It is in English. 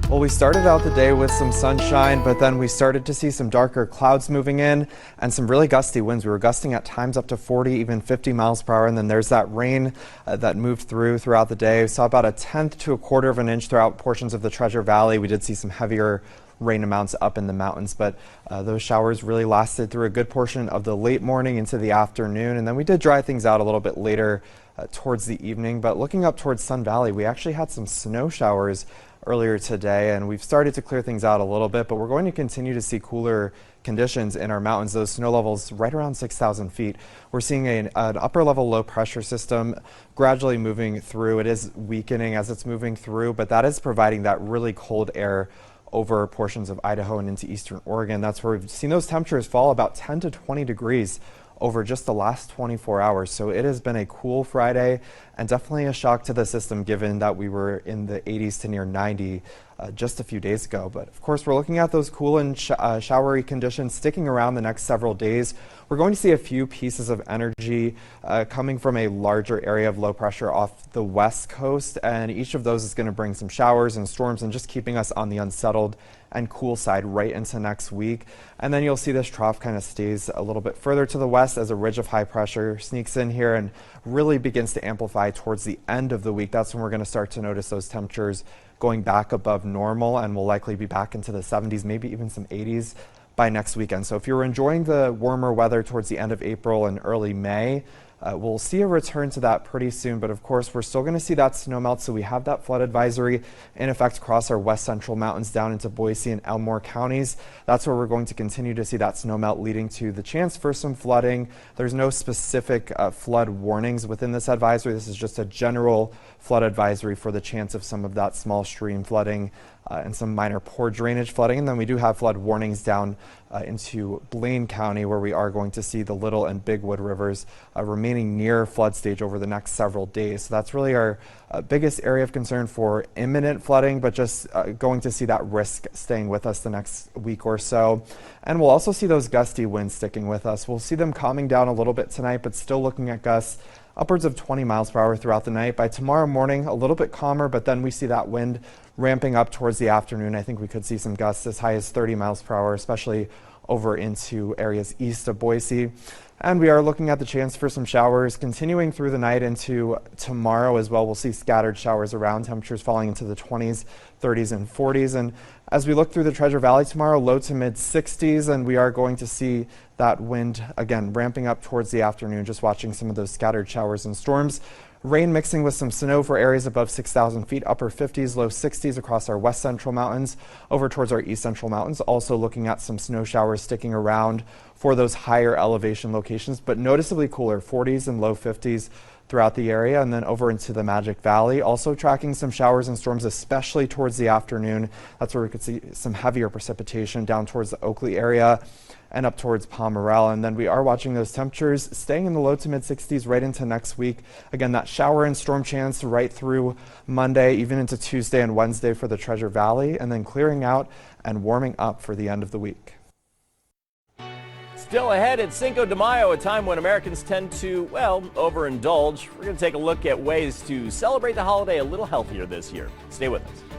Well, we started out the day with some sunshine, but then we started to see some darker clouds moving in and some really gusty winds. We were gusting at times up to 40, even 50 miles per hour. And then there's that rain that moved throughout the day. We saw about a tenth to a quarter of an inch throughout portions of the Treasure Valley. We did see some heavier rain amounts up in the mountains, but those showers really lasted through a good portion of the late morning into the afternoon. And then we did dry things out a little bit later towards the evening. But looking up towards Sun Valley, we actually had some snow showers earlier today, and we've started to clear things out a little bit, but we're going to continue to see cooler conditions in our mountains. Those snow levels right around 6,000 feet. We're seeing an upper level low pressure system gradually moving through. It is weakening as it's moving through, but that is providing that really cold air over portions of Idaho and into eastern Oregon. That's where we've seen those temperatures fall about 10 to 20 degrees over just the last 24 hours. So it has been a cool Friday and definitely a shock to the system given that we were in the 80s to near 90 just a few days ago. But of course, we're looking at those cool and showery conditions sticking around the next several days. We're going to see a few pieces of energy coming from a larger area of low pressure off the west coast, and each of those is going to bring some showers and storms and just keeping us on the unsettled and cool side right into next week. And then you'll see this trough kind of stays a little bit further to the west as a ridge of high pressure sneaks in here and really begins to amplify towards the end of the week. That's when we're going to start to notice those temperatures going back above normal, and we'll likely be back into the 70s, maybe even some 80s by next weekend. So if you're enjoying the warmer weather towards the end of April and early May, we'll see a return to that pretty soon, but of course we're still going to see that snow melt, so we have that flood advisory in effect across our west central mountains down into Boise and Elmore counties. That's where we're going to continue to see that snow melt, leading to the chance for some flooding. There's no specific flood warnings within this advisory. This is just a general flood advisory for the chance of some of that small stream flooding and some minor poor drainage flooding. And then we do have flood warnings down into Blaine County, where we are going to see the Little and Bigwood rivers remaining near flood stage over the next several days. So that's really our biggest area of concern for imminent flooding, but just going to see that risk staying with us the next week or so. And we'll also see those gusty winds sticking with us. We'll see them calming down a little bit tonight, but still looking at gusts upwards of 20 miles per hour throughout the night. By tomorrow morning, a little bit calmer, but then we see that wind ramping up towards the afternoon. I think we could see some gusts as high as 30 miles per hour, especially over into areas east of Boise. And we are looking at the chance for some showers continuing through the night into tomorrow as well. We'll see scattered showers around, temperatures falling into the 20s, 30s, and 40s. And as we look through the Treasure Valley tomorrow, low to mid 60s, and we are going to see that wind again ramping up towards the afternoon, just watching some of those scattered showers and storms. Rain mixing with some snow for areas above 6,000 feet, upper 50s, low 60s across our west central mountains, over towards our east central mountains. Also looking at some snow showers sticking around for those higher elevation locations, but noticeably cooler, 40s and low 50s throughout the area. And then over into the Magic Valley, also tracking some showers and storms, especially towards the afternoon. That's where we could see some heavier precipitation down towards the Oakley area and up towards Pomerelle. And then we are watching those temperatures staying in the low to mid 60s right into next week. Again, that shower and storm chance right through Monday, even into Tuesday and Wednesday for the Treasure Valley, and then clearing out and warming up for the end of the week. Still ahead at Cinco de Mayo, a time when Americans tend to, well, overindulge. We're going to take a look at ways to celebrate the holiday a little healthier this year. Stay with us.